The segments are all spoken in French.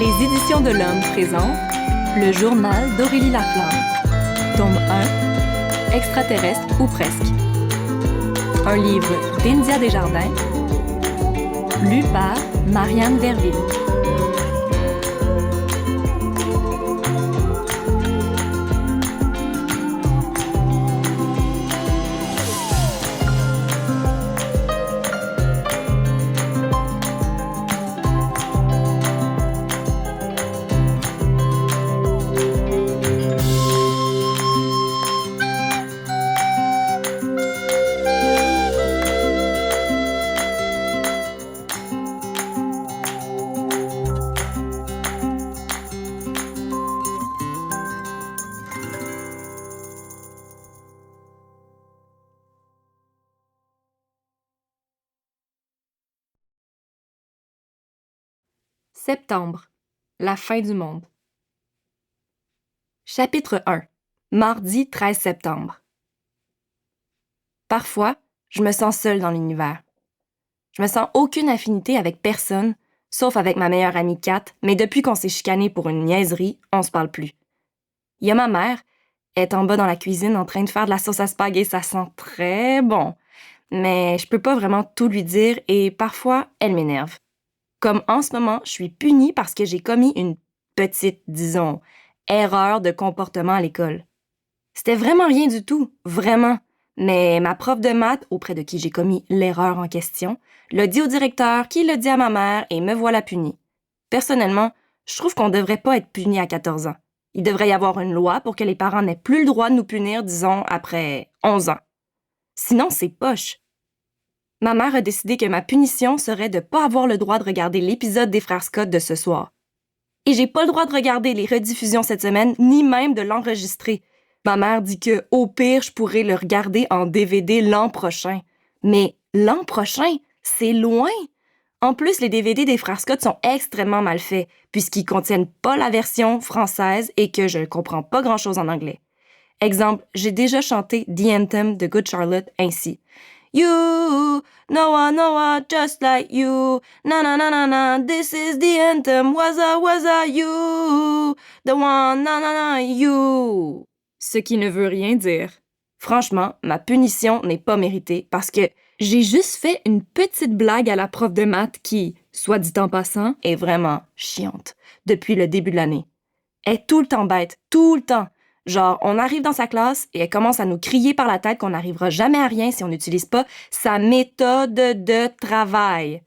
Les Éditions de l'Homme présentent Le journal d'Aurélie Laflamme, tome 1, Extraterrestre ou presque. Un livre d'India Desjardins, lu par Marianne Derville. Septembre, la fin du monde. Chapitre 1. Mardi 13 septembre. Parfois, je me sens seule dans l'univers. Je me sens aucune affinité avec personne, sauf avec ma meilleure amie Kat, mais depuis qu'on s'est chicané pour une niaiserie, on se parle plus. Il y a ma mère, elle est en bas dans la cuisine en train de faire de la sauce à spaghetti et ça sent très bon. Mais je peux pas vraiment tout lui dire et parfois, elle m'énerve. Comme en ce moment, je suis punie parce que j'ai commis une petite, disons, erreur de comportement à l'école. C'était vraiment rien du tout, vraiment. Mais ma prof de maths, auprès de qui j'ai commis l'erreur en question, l'a dit au directeur, qui l'a dit à ma mère, et me voilà punie. Personnellement, je trouve qu'on devrait pas être puni à 14 ans. Il devrait y avoir une loi pour que les parents n'aient plus le droit de nous punir, disons, après 11 ans. Sinon, c'est poche. Ma mère a décidé que ma punition serait de ne pas avoir le droit de regarder l'épisode des Frères Scott de ce soir. Et j'ai pas le droit de regarder les rediffusions cette semaine, ni même de l'enregistrer. Ma mère dit que, au pire, je pourrais le regarder en DVD l'an prochain. Mais l'an prochain, c'est loin! En plus, les DVD des Frères Scott sont extrêmement mal faits, puisqu'ils contiennent pas la version française et que je ne comprends pas grand-chose en anglais. Exemple, j'ai déjà chanté The Anthem de Good Charlotte ainsi. You, Noah, just like you. Na na na na na, this is the anthem. Was you, the one, na na na, you. Ce qui ne veut rien dire. Franchement, ma punition n'est pas méritée parce que j'ai juste fait une petite blague à la prof de maths qui, soit dit en passant, est vraiment chiante depuis le début de l'année. Elle est tout le temps bête, tout le temps. Genre, on arrive dans sa classe et elle commence à nous crier par la tête qu'on n'arrivera jamais à rien si on n'utilise pas sa méthode de travail.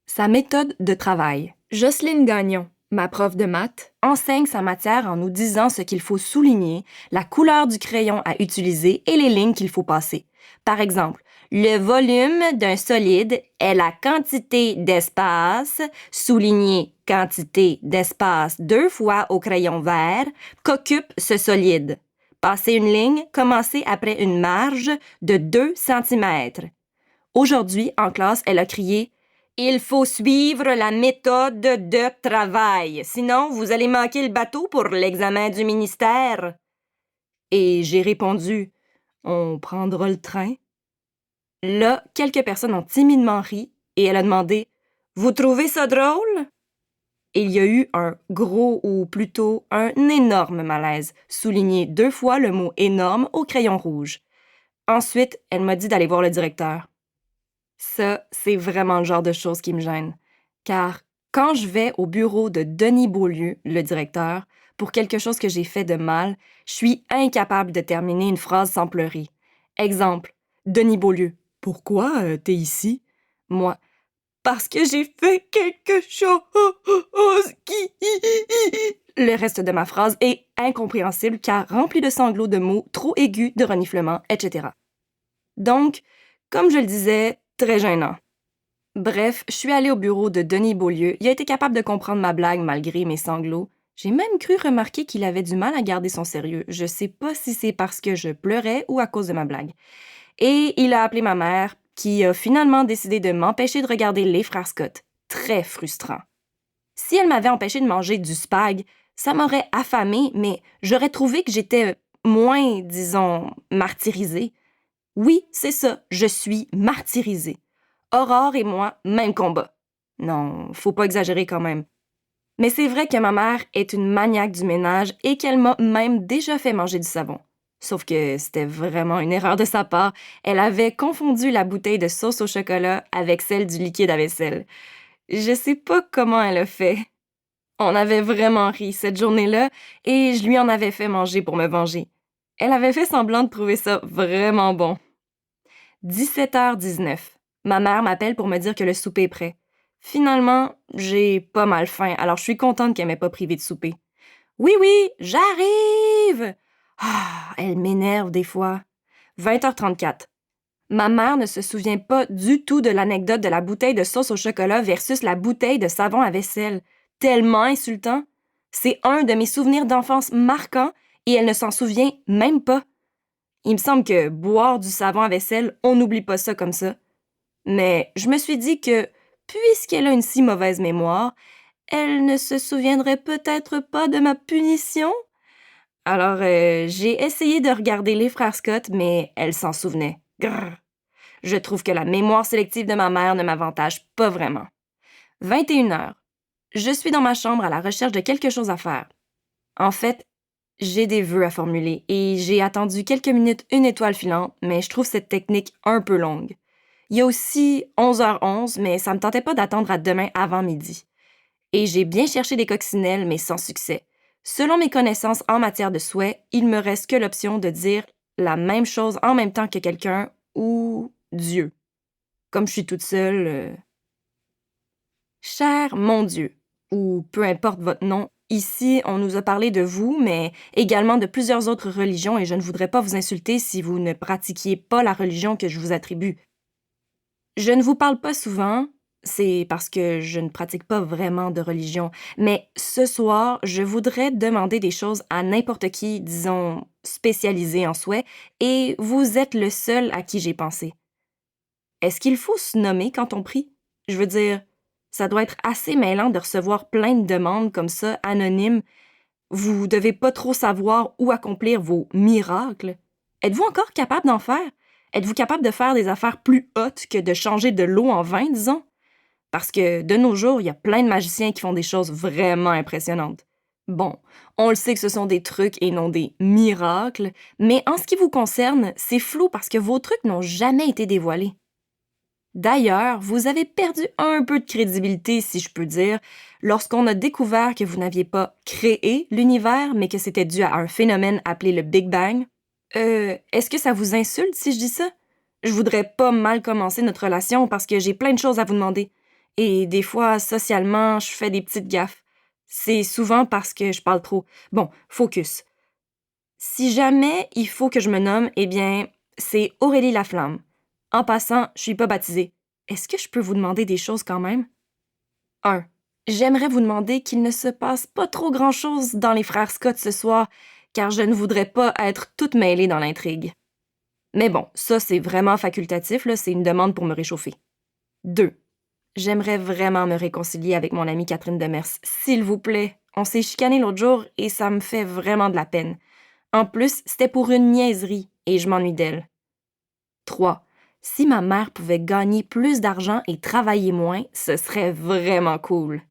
Sa méthode de travail. Jocelyne Gagnon, ma prof de maths, enseigne sa matière en nous disant ce qu'il faut souligner, la couleur du crayon à utiliser et les lignes qu'il faut passer. Par exemple, le volume d'un solide est la quantité d'espace, souligné quantité d'espace 2 fois au crayon vert, qu'occupe ce solide. Passez une ligne, commencez après une marge de 2 cm. Aujourd'hui, en classe, elle a crié « Il faut suivre la méthode de travail, sinon vous allez manquer le bateau pour l'examen du ministère. » Et j'ai répondu « On prendra le train. » Là, quelques personnes ont timidement ri et elle a demandé « Vous trouvez ça drôle? » Et il y a eu un gros ou plutôt un énorme malaise, souligné 2 fois le mot « énorme » au crayon rouge. Ensuite, elle m'a dit d'aller voir le directeur. Ça, c'est vraiment le genre de choses qui me gêne. Car quand je vais au bureau de Denis Beaulieu, le directeur, pour quelque chose que j'ai fait de mal, je suis incapable de terminer une phrase sans pleurer. Exemple, Denis Beaulieu. « Pourquoi t'es ici? » Moi. « Parce que j'ai fait quelque chose qui... » Le reste de ma phrase est incompréhensible car rempli de sanglots de mots trop aigus, de reniflements, etc. Donc, comme je le disais, très gênant. Bref, je suis allée au bureau de Denis Beaulieu. Il a été capable de comprendre ma blague malgré mes sanglots. J'ai même cru remarquer qu'il avait du mal à garder son sérieux. Je sais pas si c'est parce que je pleurais ou à cause de ma blague. Et il a appelé ma mère, qui a finalement décidé de m'empêcher de regarder les Frères Scott. Très frustrant. Si elle m'avait empêché de manger du spag, ça m'aurait affamée, mais j'aurais trouvé que j'étais moins, disons, martyrisée. Oui, c'est ça, je suis martyrisée. Aurore et moi, même combat. Non, faut pas exagérer quand même. Mais c'est vrai que ma mère est une maniaque du ménage et qu'elle m'a même déjà fait manger du savon. Sauf que c'était vraiment une erreur de sa part. Elle avait confondu la bouteille de sauce au chocolat avec celle du liquide à vaisselle. Je sais pas comment elle a fait. On avait vraiment ri cette journée-là et je lui en avais fait manger pour me venger. Elle avait fait semblant de trouver ça vraiment bon. 17h19. Ma mère m'appelle pour me dire que le souper est prêt. Finalement, j'ai pas mal faim, alors je suis contente qu'elle m'ait pas privé de souper. Oui, oui, j'arrive! Ah, elle m'énerve des fois. 20h34. Ma mère ne se souvient pas du tout de l'anecdote de la bouteille de sauce au chocolat versus la bouteille de savon à vaisselle. Tellement insultant. C'est un de mes souvenirs d'enfance marquants et elle ne s'en souvient même pas. Il me semble que boire du savon à vaisselle, on n'oublie pas ça comme ça. Mais je me suis dit que, puisqu'elle a une si mauvaise mémoire, elle ne se souviendrait peut-être pas de ma punition. Alors, j'ai essayé de regarder les frères Scott, mais elle s'en souvenait. Grrr. Je trouve que la mémoire sélective de ma mère ne m'avantage pas vraiment. 21h. Je suis dans ma chambre à la recherche de quelque chose à faire. En fait, j'ai des vœux à formuler et j'ai attendu quelques minutes une étoile filante, mais je trouve cette technique un peu longue. Il y a aussi 11h11, mais ça me tentait pas d'attendre à demain avant midi. Et j'ai bien cherché des coccinelles, mais sans succès. Selon mes connaissances en matière de souhaits, il me reste que l'option de dire la même chose en même temps que quelqu'un ou Dieu. Comme je suis toute seule, Cher mon Dieu, ou peu importe votre nom, ici on nous a parlé de vous, mais également de plusieurs autres religions et je ne voudrais pas vous insulter si vous ne pratiquiez pas la religion que je vous attribue. Je ne vous parle pas souvent, c'est parce que je ne pratique pas vraiment de religion, mais ce soir, je voudrais demander des choses à n'importe qui, disons, spécialisé en souhait, et vous êtes le seul à qui j'ai pensé. Est-ce qu'il faut se nommer quand on prie? Je veux dire, ça doit être assez mêlant de recevoir plein de demandes comme ça, anonymes. Vous devez pas trop savoir où accomplir vos miracles. Êtes-vous encore capable d'en faire? Êtes-vous capable de faire des affaires plus hautes que de changer de l'eau en vin, disons? Parce que de nos jours, il y a plein de magiciens qui font des choses vraiment impressionnantes. Bon, on le sait que ce sont des trucs et non des miracles, mais en ce qui vous concerne, c'est flou parce que vos trucs n'ont jamais été dévoilés. D'ailleurs, vous avez perdu un peu de crédibilité, si je peux dire, lorsqu'on a découvert que vous n'aviez pas créé l'univers, mais que c'était dû à un phénomène appelé le Big Bang. Est-ce que ça vous insulte si je dis ça? Je voudrais pas mal commencer notre relation parce que j'ai plein de choses à vous demander. Et des fois, socialement, je fais des petites gaffes. C'est souvent parce que je parle trop. Bon, focus. Si jamais il faut que je me nomme, eh bien, c'est Aurélie Laflamme. En passant, je suis pas baptisée. Est-ce que je peux vous demander des choses quand même? 1. J'aimerais vous demander qu'il ne se passe pas trop grand-chose dans les frères Scott ce soir, car je ne voudrais pas être toute mêlée dans l'intrigue. Mais bon, ça c'est vraiment facultatif, là, c'est une demande pour me réchauffer. 2. J'aimerais vraiment me réconcilier avec mon amie Catherine Demers, s'il vous plaît. On s'est chicané l'autre jour et ça me fait vraiment de la peine. En plus, c'était pour une niaiserie et je m'ennuie d'elle. 3. Si ma mère pouvait gagner plus d'argent et travailler moins, ce serait vraiment cool.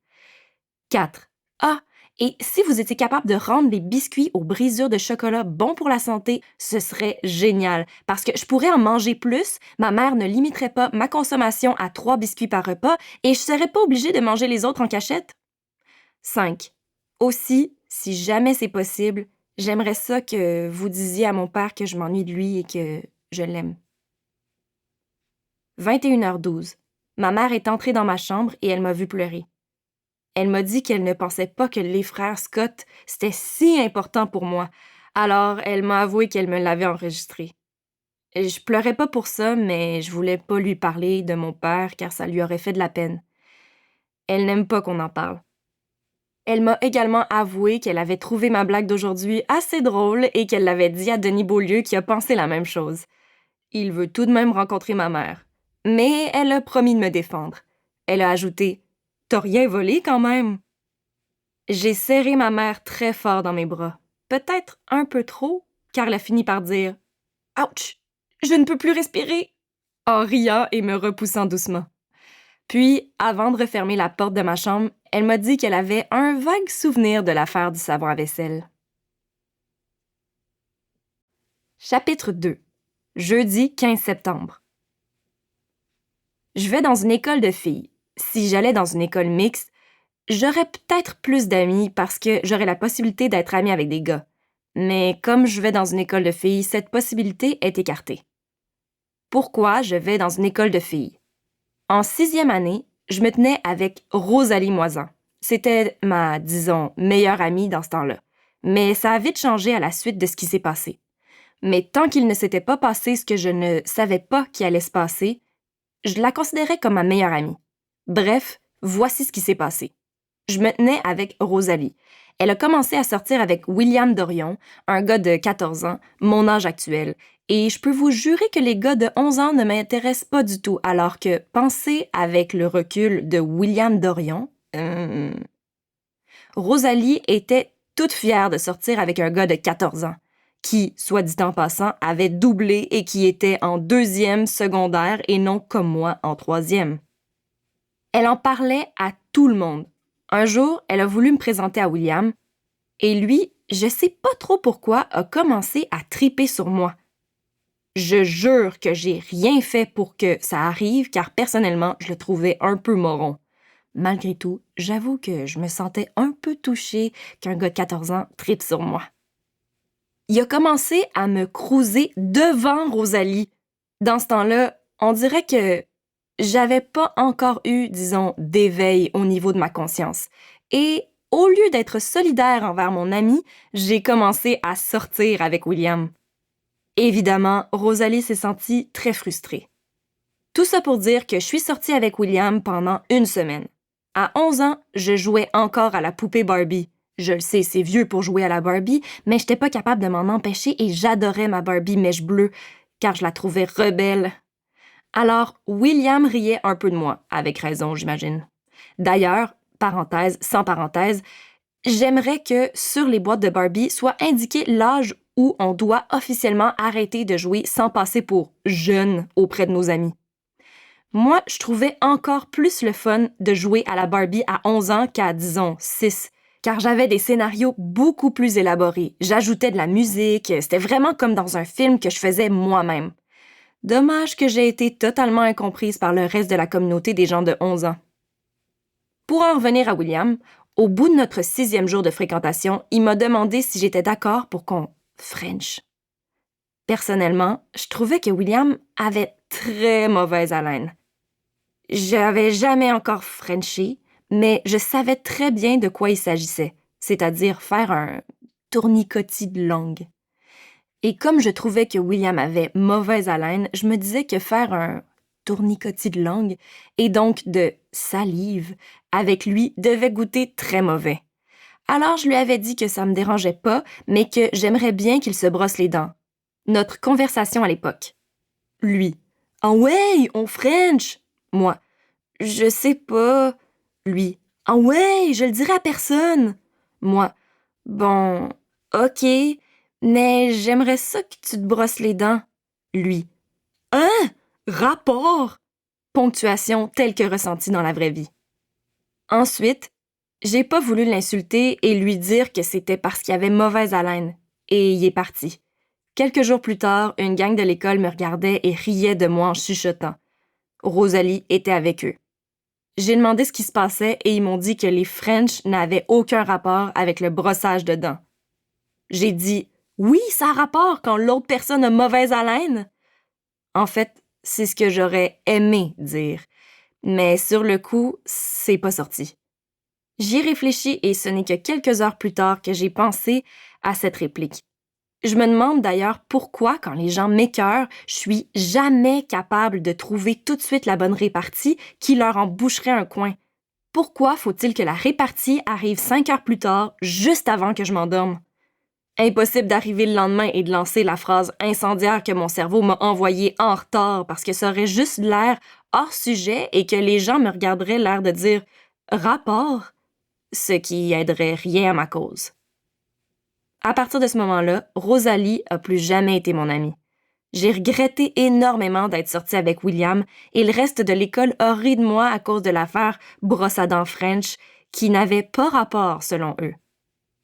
4. Ah, et si vous étiez capable de rendre les biscuits aux brisures de chocolat bons pour la santé, ce serait génial, parce que je pourrais en manger plus, ma mère ne limiterait pas ma consommation à 3 biscuits par repas et je serais pas obligée de manger les autres en cachette. 5. Aussi, si jamais c'est possible, j'aimerais ça que vous disiez à mon père que je m'ennuie de lui et que je l'aime. 21h12. Ma mère est entrée dans ma chambre et elle m'a vu pleurer. Elle m'a dit qu'elle ne pensait pas que les frères Scott, c'était si important pour moi. Alors, elle m'a avoué qu'elle me l'avait enregistré. Et je pleurais pas pour ça, mais je voulais pas lui parler de mon père car ça lui aurait fait de la peine. Elle n'aime pas qu'on en parle. Elle m'a également avoué qu'elle avait trouvé ma blague d'aujourd'hui assez drôle et qu'elle l'avait dit à Denis Beaulieu qui a pensé la même chose. Il veut tout de même rencontrer ma mère. Mais elle a promis de me défendre. Elle a ajouté « T'as rien volé quand même ?» J'ai serré ma mère très fort dans mes bras. Peut-être un peu trop, car elle a fini par dire « Ouch! Je ne peux plus respirer !» en riant et me repoussant doucement. Puis, avant de refermer la porte de ma chambre, elle m'a dit qu'elle avait un vague souvenir de l'affaire du savon à vaisselle. Chapitre 2. Jeudi 15 septembre. Je vais dans une école de filles. Si j'allais dans une école mixte, j'aurais peut-être plus d'amis parce que j'aurais la possibilité d'être amie avec des gars. Mais comme je vais dans une école de filles, cette possibilité est écartée. Pourquoi je vais dans une école de filles? En 6e année, je me tenais avec Rosalie Moisan. C'était ma, disons, meilleure amie dans ce temps-là. Mais ça a vite changé à la suite de ce qui s'est passé. Mais tant qu'il ne s'était pas passé ce que je ne savais pas qui allait se passer, je la considérais comme ma meilleure amie. Bref, voici ce qui s'est passé. Je me tenais avec Rosalie. Elle a commencé à sortir avec William Dorion, un gars de 14 ans, mon âge actuel. Et je peux vous jurer que les gars de 11 ans ne m'intéressent pas du tout, alors que pensez avec le recul de William Dorion. Rosalie était toute fière de sortir avec un gars de 14 ans, qui, soit dit en passant, avait doublé et qui était en 2e secondaire et non comme moi en 3e. Elle en parlait à tout le monde. Un jour, elle a voulu me présenter à William, et lui, je sais pas trop pourquoi, a commencé à triper sur moi. Je jure que j'ai rien fait pour que ça arrive, car personnellement, je le trouvais un peu moron. Malgré tout, j'avoue que je me sentais un peu touchée qu'un gars de 14 ans tripe sur moi. Il a commencé à me cruiser devant Rosalie. Dans ce temps-là, on dirait que j'avais pas encore eu, disons, d'éveil au niveau de ma conscience. Et au lieu d'être solidaire envers mon ami, j'ai commencé à sortir avec William. Évidemment, Rosalie s'est sentie très frustrée. Tout ça pour dire que je suis sortie avec William pendant 1 semaine. À 11 ans, je jouais encore à la poupée Barbie. Je le sais, c'est vieux pour jouer à la Barbie, mais j'étais pas capable de m'en empêcher et j'adorais ma Barbie mèche bleue, car je la trouvais rebelle. Alors, William riait un peu de moi, avec raison, j'imagine. D'ailleurs, parenthèse, sans parenthèse, j'aimerais que sur les boîtes de Barbie soit indiqué l'âge où on doit officiellement arrêter de jouer sans passer pour jeune auprès de nos amis. Moi, je trouvais encore plus le fun de jouer à la Barbie à 11 ans qu'à, disons, 6, car j'avais des scénarios beaucoup plus élaborés. J'ajoutais de la musique, c'était vraiment comme dans un film que je faisais moi-même. Dommage que j'ai été totalement incomprise par le reste de la communauté des gens de 11 ans. Pour en revenir à William, au bout de notre 6e jour de fréquentation, il m'a demandé si j'étais d'accord pour qu'on French. Personnellement, je trouvais que William avait très mauvaise haleine. J'avais jamais encore Frenché, mais je savais très bien de quoi il s'agissait, c'est-à-dire faire un tournicotis de langue. Et comme je trouvais que William avait mauvaise haleine, je me disais que faire un tournicotis de langue et donc de salive avec lui devait goûter très mauvais. Alors je lui avais dit que ça me dérangeait pas, mais que j'aimerais bien qu'il se brosse les dents. Notre conversation à l'époque. Lui. Ah ouais, on French! Moi. Je sais pas. Lui. Ah ouais, je le dirai à personne. Moi. Bon, ok, mais j'aimerais ça que tu te brosses les dents. Lui. Hein? Rapport! Ponctuation telle que ressentie dans la vraie vie. Ensuite, j'ai pas voulu l'insulter et lui dire que c'était parce qu'il avait mauvaise haleine. Et il est parti. Quelques jours plus tard, une gang de l'école me regardait et riait de moi en chuchotant. Rosalie était avec eux. J'ai demandé ce qui se passait et ils m'ont dit que les French n'avaient aucun rapport avec le brossage de dents. J'ai dit « Oui, ça a rapport quand l'autre personne a mauvaise haleine ». En fait, c'est ce que j'aurais aimé dire. Mais sur le coup, c'est pas sorti. J'y ai réfléchi et ce n'est que quelques heures plus tard que j'ai pensé à cette réplique. Je me demande d'ailleurs pourquoi, quand les gens m'écœurent, je suis jamais capable de trouver tout de suite la bonne répartie qui leur en boucherait un coin. Pourquoi faut-il que la répartie arrive 5 heures plus tard, juste avant que je m'endorme? Impossible d'arriver le lendemain et de lancer la phrase incendiaire que mon cerveau m'a envoyée en retard parce que ça aurait juste l'air hors sujet et que les gens me regarderaient l'air de dire « rapport », ce qui aiderait rien à ma cause. À partir de ce moment-là, Rosalie a plus jamais été mon amie. J'ai regretté énormément d'être sortie avec William et le reste de l'école a ri de moi à cause de l'affaire brosse à dents French qui n'avait pas rapport selon eux.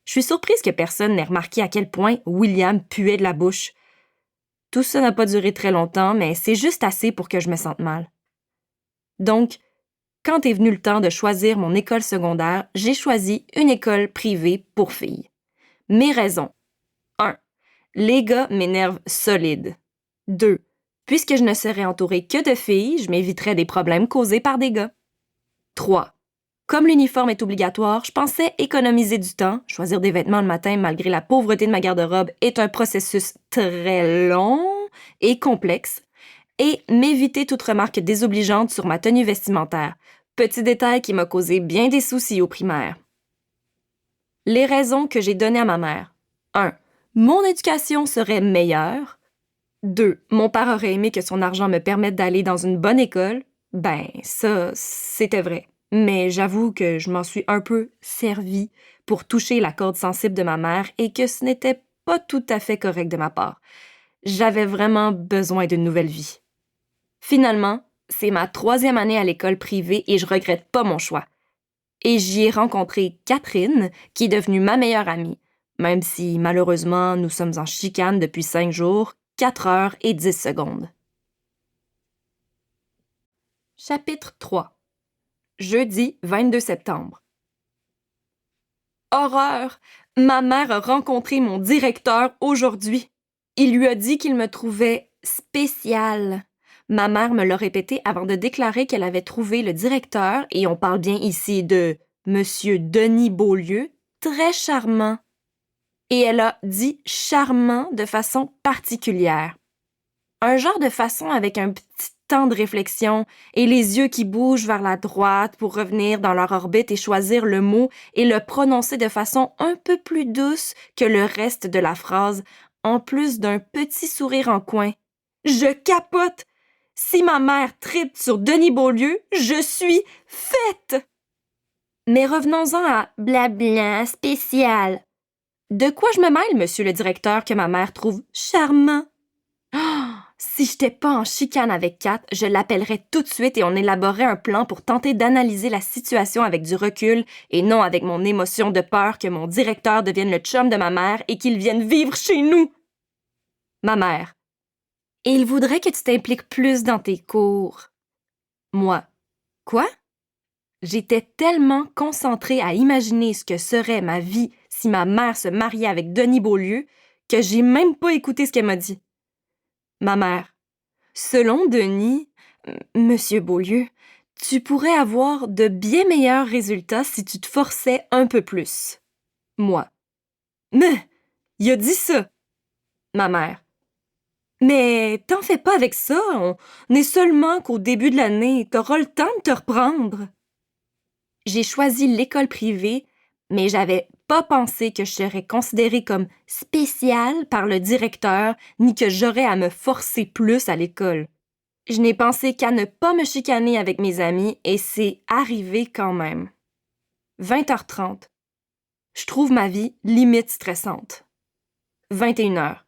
Je suis surprise que personne n'ait remarqué à quel point William puait de la bouche. Tout ça n'a pas duré très longtemps, mais c'est juste assez pour que je me sente mal. Donc, quand est venu le temps de choisir mon école secondaire, j'ai choisi une école privée pour filles. Mes raisons. 1. Les gars m'énervent solide. 2. Puisque je ne serais entourée que de filles, je m'éviterais des problèmes causés par des gars. 3. Comme l'uniforme est obligatoire, je pensais économiser du temps. Choisir des vêtements le matin malgré la pauvreté de ma garde-robe est un processus très long et complexe. Et m'éviter toute remarque désobligeante sur ma tenue vestimentaire. Petit détail qui m'a causé bien des soucis au primaire. Les raisons que j'ai données à ma mère. 1. Mon éducation serait meilleure. 2. Mon père aurait aimé que son argent me permette d'aller dans une bonne école. Ben, ça, c'était vrai. Mais j'avoue que je m'en suis un peu servie pour toucher la corde sensible de ma mère et que ce n'était pas tout à fait correct de ma part. J'avais vraiment besoin d'une nouvelle vie. Finalement, c'est ma 3e année à l'école privée et je regrette pas mon choix. Et j'y ai rencontré Catherine, qui est devenue ma meilleure amie, même si malheureusement nous sommes en chicane depuis 5 jours, 4 heures et 10 secondes. Chapitre 3. Jeudi 22 septembre. Horreur! Ma mère a rencontré mon directeur aujourd'hui. Il lui a dit qu'il me trouvait spéciale. Ma mère me l'a répété avant de déclarer qu'elle avait trouvé le directeur, et on parle bien ici de Monsieur Denis Beaulieu, très charmant. Et elle a dit charmant de façon particulière. Un genre de façon avec un petit temps de réflexion et les yeux qui bougent vers la droite pour revenir dans leur orbite et choisir le mot et le prononcer de façon un peu plus douce que le reste de la phrase, en plus d'un petit sourire en coin. Je capote! Si ma mère tripe sur Denis Beaulieu, je suis faite! Mais revenons-en à blabla spécial. De quoi je me mêle, monsieur le directeur, que ma mère trouve charmant? Oh, si j'étais pas en chicane avec Kat, je l'appellerais tout de suite et on élaborerait un plan pour tenter d'analyser la situation avec du recul et non avec mon émotion de peur que mon directeur devienne le chum de ma mère et qu'il vienne vivre chez nous. Ma mère. Et il voudrait que tu t'impliques plus dans tes cours. Moi. Quoi? J'étais tellement concentrée à imaginer ce que serait ma vie si ma mère se mariait avec Denis Beaulieu que j'ai même pas écouté ce qu'elle m'a dit. Ma mère. Selon Denis, Monsieur Beaulieu, tu pourrais avoir de bien meilleurs résultats si tu te forçais un peu plus. Moi. Mais, il a dit ça. Ma mère. Mais t'en fais pas avec ça, on est seulement qu'au début de l'année, t'auras le temps de te reprendre. J'ai choisi l'école privée, mais j'avais pas pensé que je serais considérée comme spéciale par le directeur, ni que j'aurais à me forcer plus à l'école. Je n'ai pensé qu'à ne pas me chicaner avec mes amis et c'est arrivé quand même. 20h30. Je trouve ma vie limite stressante. 21h.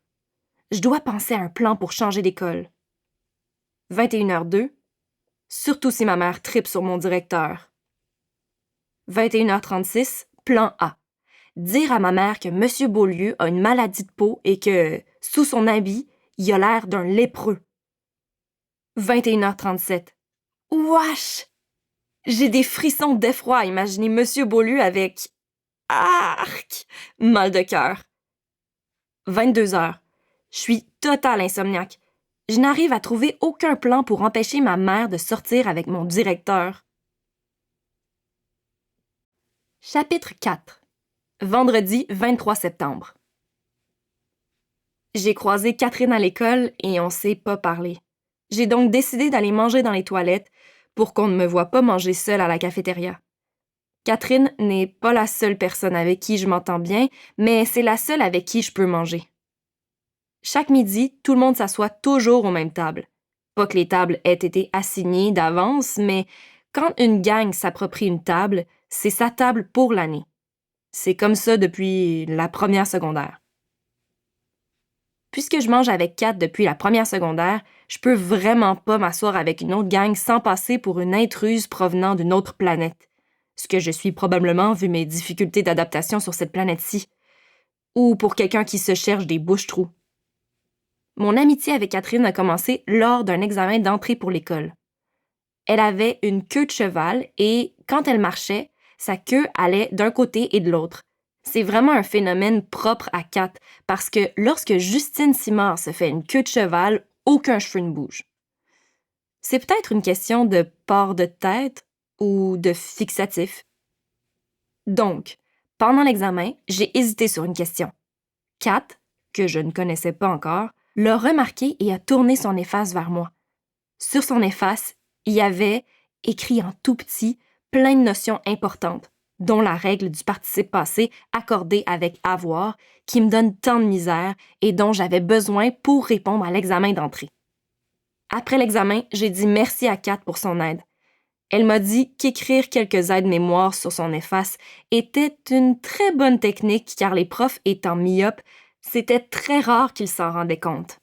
Je dois penser à un plan pour changer d'école. 21h02. Surtout si ma mère tripe sur mon directeur. 21h36. Plan A. Dire à ma mère que M. Beaulieu a une maladie de peau et que, sous son habit, il a l'air d'un lépreux. 21h37. Wesh! J'ai des frissons d'effroi à imaginer M. Beaulieu avec... Arc! Mal de cœur. 22h. Je suis total insomniaque. Je n'arrive à trouver aucun plan pour empêcher ma mère de sortir avec mon directeur. Chapitre 4. Vendredi 23 septembre. J'ai croisé Catherine à l'école et on s'est pas parlé. J'ai donc décidé d'aller manger dans les toilettes pour qu'on ne me voie pas manger seule à la cafétéria. Catherine n'est pas la seule personne avec qui je m'entends bien, mais c'est la seule avec qui je peux manger. Chaque midi, tout le monde s'assoit toujours aux mêmes tables. Pas que les tables aient été assignées d'avance, mais quand une gang s'approprie une table, c'est sa table pour l'année. C'est comme ça depuis la première secondaire. Puisque je mange avec Kat depuis la première secondaire, je peux vraiment pas m'asseoir avec une autre gang sans passer pour une intruse provenant d'une autre planète. Ce que je suis probablement vu mes difficultés d'adaptation sur cette planète-ci. Ou pour quelqu'un qui se cherche des bouches-trous. Mon amitié avec Catherine a commencé lors d'un examen d'entrée pour l'école. Elle avait une queue de cheval et, quand elle marchait, sa queue allait d'un côté et de l'autre. C'est vraiment un phénomène propre à Kat, parce que lorsque Justine Simard se fait une queue de cheval, aucun cheveu ne bouge. C'est peut-être une question de port de tête ou de fixatif. Donc, pendant l'examen, j'ai hésité sur une question. Kat, que je ne connaissais pas encore, l'a remarqué et a tourné son efface vers moi. Sur son efface, il y avait, écrit en tout petit, plein de notions importantes, dont la règle du participe passé accordé avec avoir, qui me donne tant de misère et dont j'avais besoin pour répondre à l'examen d'entrée. Après l'examen, j'ai dit merci à Kat pour son aide. Elle m'a dit qu'écrire quelques aides-mémoires sur son efface était une très bonne technique car les profs étant myopes, c'était très rare qu'ils s'en rendaient compte.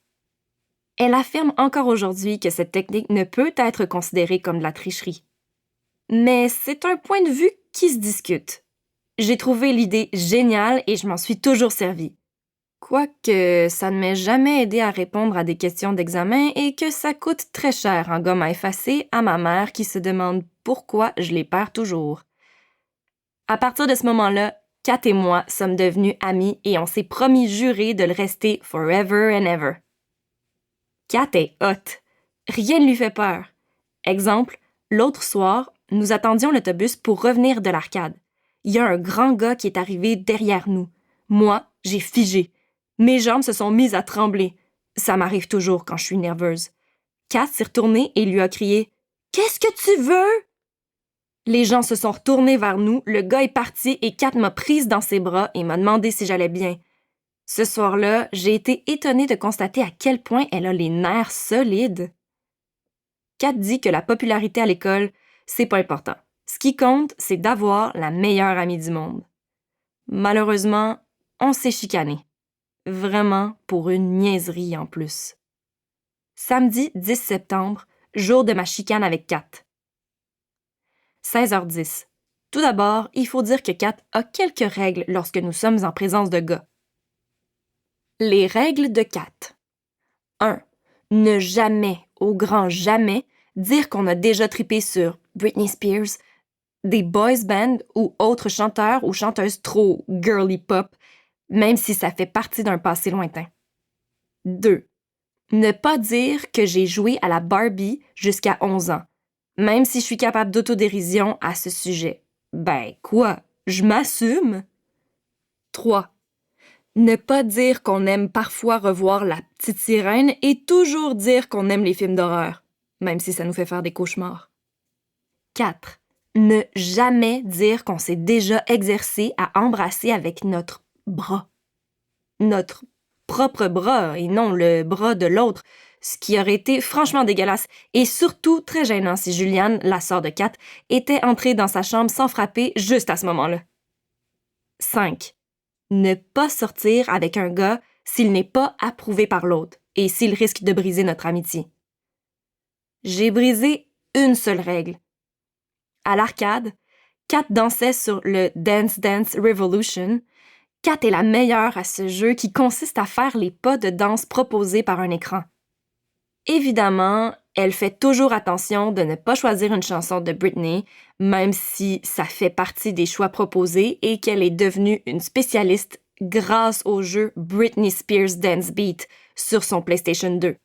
Elle affirme encore aujourd'hui que cette technique ne peut être considérée comme de la tricherie. Mais c'est un point de vue qui se discute. J'ai trouvé l'idée géniale et je m'en suis toujours servie. Quoique ça ne m'ait jamais aidé à répondre à des questions d'examen et que ça coûte très cher en gomme à effacer à ma mère qui se demande pourquoi je les perds toujours. À partir de ce moment-là, Kat et moi sommes devenus amis et on s'est promis juré de le rester forever and ever. Kat est hot. Rien ne lui fait peur. Exemple, l'autre soir, nous attendions l'autobus pour revenir de l'arcade. Il y a un grand gars qui est arrivé derrière nous. Moi, j'ai figé. Mes jambes se sont mises à trembler. Ça m'arrive toujours quand je suis nerveuse. Kat s'est retournée et lui a crié « Qu'est-ce que tu veux? » Les gens se sont retournés vers nous, le gars est parti et Kat m'a prise dans ses bras et m'a demandé si j'allais bien. Ce soir-là, j'ai été étonnée de constater à quel point elle a les nerfs solides. Kat dit que la popularité à l'école, c'est pas important. Ce qui compte, c'est d'avoir la meilleure amie du monde. Malheureusement, on s'est chicané. Vraiment pour une niaiserie en plus. Samedi 10 septembre, jour de ma chicane avec Kat. 16h10. Tout d'abord, il faut dire que Kat a quelques règles lorsque nous sommes en présence de gars. Les règles de Kat. 1. Ne jamais, au grand jamais, dire qu'on a déjà trippé sur Britney Spears, des boys bands ou autres chanteurs ou chanteuses trop girly pop, même si ça fait partie d'un passé lointain. 2. Ne pas dire que j'ai joué à la Barbie jusqu'à 11 ans, même si je suis capable d'autodérision à ce sujet. Ben quoi, je m'assume. 3. Ne pas dire qu'on aime parfois revoir La Petite Sirène et toujours dire qu'on aime les films d'horreur, même si ça nous fait faire des cauchemars. 4. Ne jamais dire qu'on s'est déjà exercé à embrasser avec notre bras. Notre propre bras et non le bras de l'autre, ce qui aurait été franchement dégueulasse et surtout très gênant si Juliane, la sœur de Kat, était entrée dans sa chambre sans frapper juste à ce moment-là. 5. Ne pas sortir avec un gars s'il n'est pas approuvé par l'autre et s'il risque de briser notre amitié. J'ai brisé une seule règle. À l'arcade, Kat dansait sur le Dance Dance Revolution. Kat est la meilleure à ce jeu qui consiste à faire les pas de danse proposés par un écran. Évidemment, elle fait toujours attention de ne pas choisir une chanson de Britney, même si ça fait partie des choix proposés et qu'elle est devenue une spécialiste grâce au jeu Britney Spears Dance Beat sur son PlayStation 2.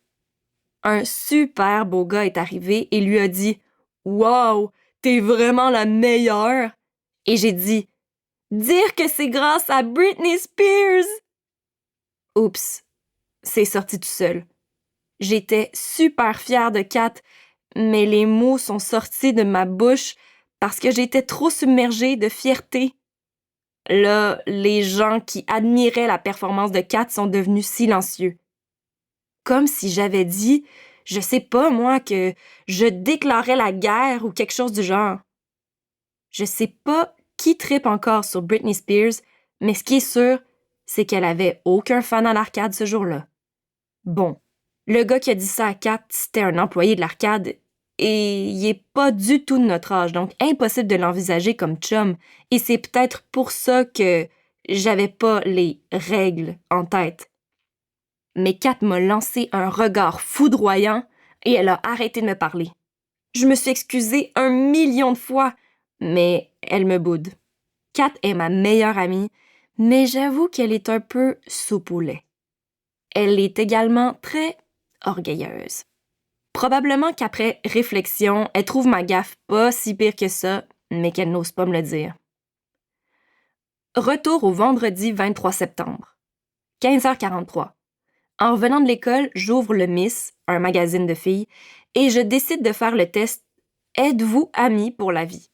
Un super beau gars est arrivé et lui a dit « Wow, t'es vraiment la meilleure! » Et j'ai dit « Dire que c'est grâce à Britney Spears! » Oups, c'est sorti tout seul. J'étais super fière de Kat, mais les mots sont sortis de ma bouche parce que j'étais trop submergée de fierté. Là, les gens qui admiraient la performance de Kat sont devenus silencieux. Comme si j'avais dit, je sais pas moi, que je déclarais la guerre ou quelque chose du genre. Je sais pas qui trippe encore sur Britney Spears, mais ce qui est sûr, c'est qu'elle avait aucun fan à l'arcade ce jour-là. Bon, le gars qui a dit ça à Kat, c'était un employé de l'arcade et il est pas du tout de notre âge, donc impossible de l'envisager comme chum. Et c'est peut-être pour ça que j'avais pas les règles en tête. Mais Kat m'a lancé un regard foudroyant et elle a arrêté de me parler. Je me suis excusée 1 million de fois, mais elle me boude. Kat est ma meilleure amie, mais j'avoue qu'elle est un peu soupe au lait. Elle est également très orgueilleuse. Probablement qu'après réflexion, elle trouve ma gaffe pas si pire que ça, mais qu'elle n'ose pas me le dire. Retour au vendredi 23 septembre. 15h43. En revenant de l'école, j'ouvre le Miss, un magazine de filles, et je décide de faire le test « Êtes-vous amis pour la vie ?»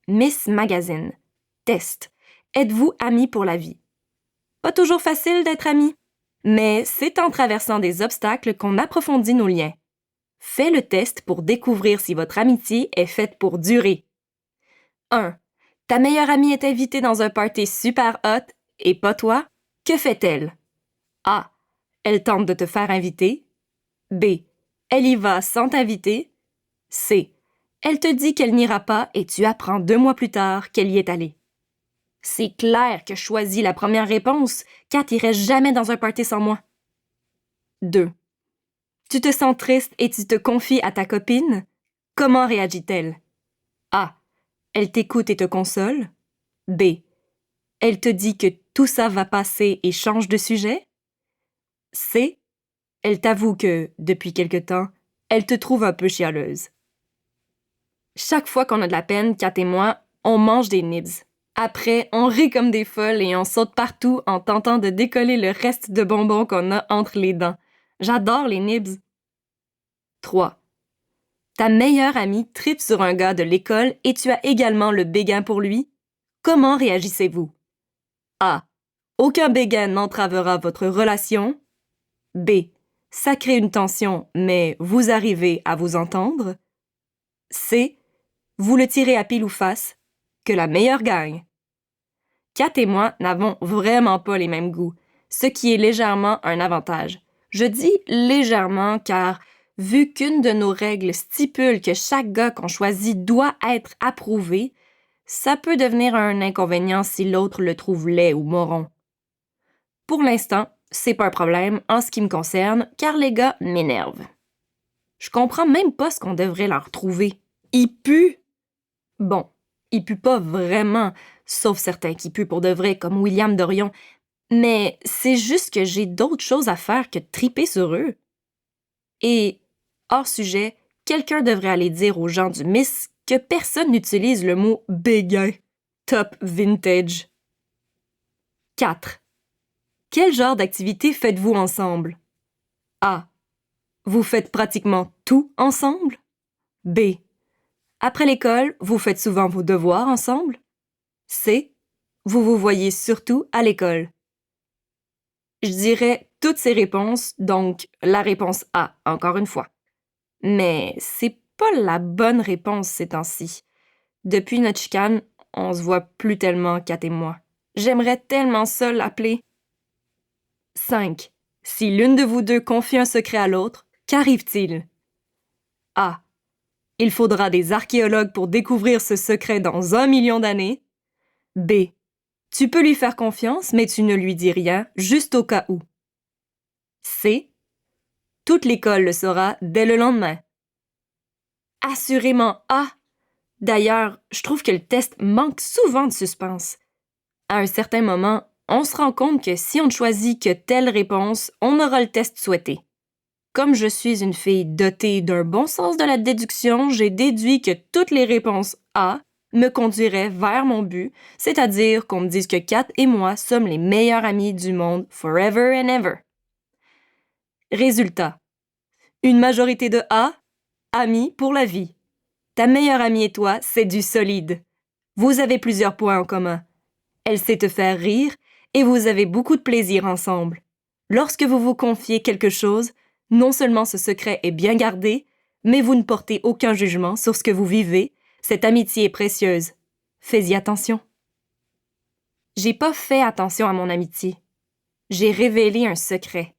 Miss Magazine. Test. Êtes-vous amis pour la vie? Pas toujours facile d'être amis, mais c'est en traversant des obstacles qu'on approfondit nos liens. Fais le test pour découvrir si votre amitié est faite pour durer. 1. Ta meilleure amie est invitée dans un party super hot et pas toi. Que fait-elle? A. Elle tente de te faire inviter. B. Elle y va sans t'inviter. C. Elle te dit qu'elle n'ira pas et tu apprends 2 mois plus tard qu'elle y est allée. C'est clair que je choisis la première réponse, Kat irait jamais dans un party sans moi. 2. Tu te sens triste et tu te confies à ta copine? Comment réagit-elle? A. Elle t'écoute et te console. B. Elle te dit que tout ça va passer et change de sujet. C. Elle t'avoue que, depuis quelque temps, elle te trouve un peu chialeuse. Chaque fois qu'on a de la peine, Kat et moi, on mange des nibs. Après, on rit comme des folles et on saute partout en tentant de décoller le reste de bonbons qu'on a entre les dents. J'adore les nibs. 3. Ta meilleure amie tripe sur un gars de l'école et tu as également le béguin pour lui. Comment réagissez-vous? A. Aucun béguin n'entravera votre relation. B. Ça crée une tension, mais vous arrivez à vous entendre. C. Vous le tirez à pile ou face. Que la meilleure gagne. Kat et moi n'avons vraiment pas les mêmes goûts, ce qui est légèrement un avantage. Je dis légèrement car, vu qu'une de nos règles stipule que chaque gars qu'on choisit doit être approuvé, ça peut devenir un inconvénient si l'autre le trouve laid ou moron. Pour l'instant, c'est pas un problème en ce qui me concerne, car les gars m'énervent. Je comprends même pas ce qu'on devrait leur trouver. Ils puent! Bon, ils puent pas vraiment, sauf certains qui puent pour de vrai, comme William Dorion, mais c'est juste que j'ai d'autres choses à faire que de triper sur eux. Et, hors sujet, quelqu'un devrait aller dire aux gens du Miss que personne n'utilise le mot « béguin ». Top vintage. 4. Quel genre d'activité faites-vous ensemble? A. Vous faites pratiquement tout ensemble? B. Après l'école, vous faites souvent vos devoirs ensemble? C. Vous vous voyez surtout à l'école? Je dirais toutes ces réponses, donc la réponse A, encore une fois. Mais c'est pas la bonne réponse ces temps-ci. Depuis notre chicane, on se voit plus tellement, Kat et moi. J'aimerais tellement ça l'appeler. 5. Si l'une de vous deux confie un secret à l'autre, qu'arrive-t-il? A. Il faudra des archéologues pour découvrir ce secret dans 1 million d'années. B. Tu peux lui faire confiance, mais tu ne lui dis rien, juste au cas où. C. Toute l'école le saura dès le lendemain. Assurément A. D'ailleurs, je trouve que le test manque souvent de suspense. À un certain moment, on se rend compte que si on ne choisit que telle réponse, on aura le test souhaité. Comme je suis une fille dotée d'un bon sens de la déduction, j'ai déduit que toutes les réponses A me conduiraient vers mon but, c'est-à-dire qu'on me dise que Kat et moi sommes les meilleurs amis du monde forever and ever. Résultat. Une majorité de A, amis pour la vie. Ta meilleure amie et toi, c'est du solide. Vous avez plusieurs points en commun. Elle sait te faire rire et vous avez beaucoup de plaisir ensemble. Lorsque vous vous confiez quelque chose, non seulement ce secret est bien gardé, mais vous ne portez aucun jugement sur ce que vous vivez. Cette amitié est précieuse. Fais-y attention. J'ai pas fait attention à mon amitié. J'ai révélé un secret.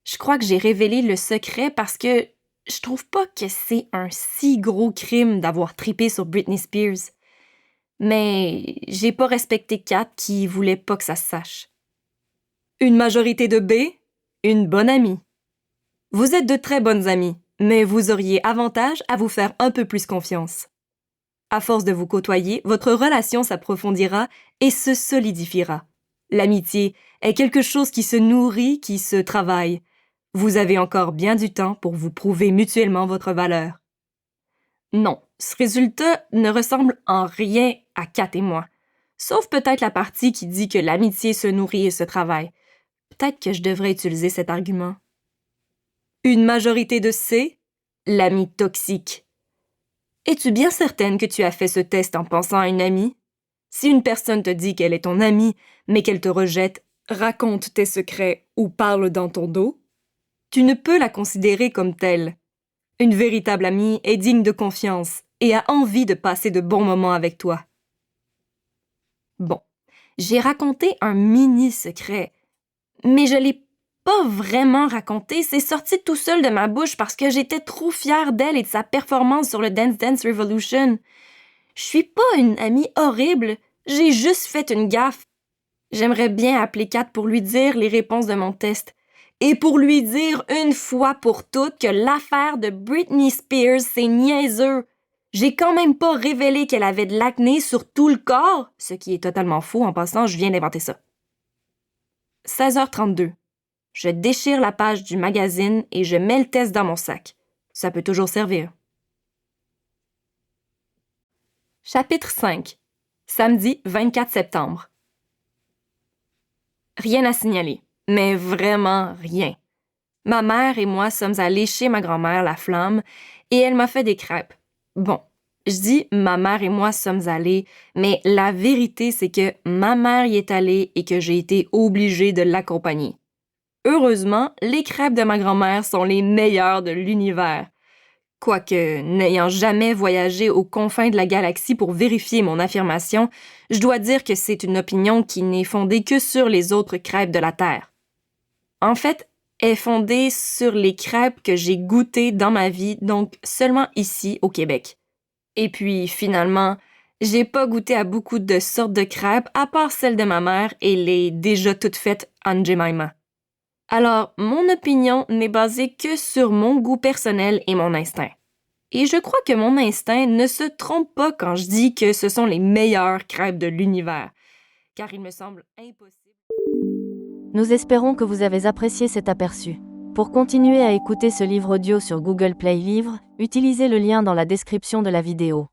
Je crois que j'ai révélé le secret parce que je trouve pas que c'est un si gros crime d'avoir tripé sur Britney Spears. Mais j'ai pas respecté Kat qui voulait pas que ça se sache. Une majorité de B, une bonne amie. Vous êtes de très bonnes amies, mais vous auriez avantage à vous faire un peu plus confiance. À force de vous côtoyer, votre relation s'approfondira et se solidifiera. L'amitié est quelque chose qui se nourrit, qui se travaille. Vous avez encore bien du temps pour vous prouver mutuellement votre valeur. Non, ce résultat ne ressemble en rien à Kat et moi, sauf peut-être la partie qui dit que l'amitié se nourrit et se travaille. Peut-être que je devrais utiliser cet argument. Une majorité de C, l'ami toxique. Es-tu bien certaine que tu as fait ce test en pensant à une amie? Si une personne te dit qu'elle est ton amie, mais qu'elle te rejette, raconte tes secrets ou parle dans ton dos, tu ne peux la considérer comme telle. Une véritable amie est digne de confiance et a envie de passer de bons moments avec toi. Bon, j'ai raconté un mini secret, mais je l'ai pas vraiment raconté, c'est sorti tout seul de ma bouche parce que j'étais trop fière d'elle et de sa performance sur le Dance Dance Revolution. Je suis pas une amie horrible, j'ai juste fait une gaffe. J'aimerais bien appeler Kat pour lui dire les réponses de mon test. Et pour lui dire une fois pour toutes que l'affaire de Britney Spears, c'est niaiseux. J'ai quand même pas révélé qu'elle avait de l'acné sur tout le corps, ce qui est totalement faux en passant, je viens d'inventer ça. 16h32. Je déchire la page du magazine et je mets le test dans mon sac. Ça peut toujours servir. Chapitre 5. Samedi 24 septembre. Rien à signaler, mais vraiment rien. Ma mère et moi sommes allés chez ma grand-mère, la Flamme, et elle m'a fait des crêpes. Bon, je dis ma mère et moi sommes allés, mais la vérité c'est que ma mère y est allée et que j'ai été obligée de l'accompagner. Heureusement, les crêpes de ma grand-mère sont les meilleures de l'univers. Quoique, n'ayant jamais voyagé aux confins de la galaxie pour vérifier mon affirmation, je dois dire que c'est une opinion qui n'est fondée que sur les autres crêpes de la Terre. En fait, elle est fondée sur les crêpes que j'ai goûtées dans ma vie, donc seulement ici, au Québec. Et puis, finalement, j'ai pas goûté à beaucoup de sortes de crêpes, à part celles de ma mère et les déjà toutes faites Aunt Jemima. Alors, mon opinion n'est basée que sur mon goût personnel et mon instinct. Et je crois que mon instinct ne se trompe pas quand je dis que ce sont les meilleures crêpes de l'univers, car il me semble impossible. Nous espérons que vous avez apprécié cet aperçu. Pour continuer à écouter ce livre audio sur Google Play Livres, utilisez le lien dans la description de la vidéo.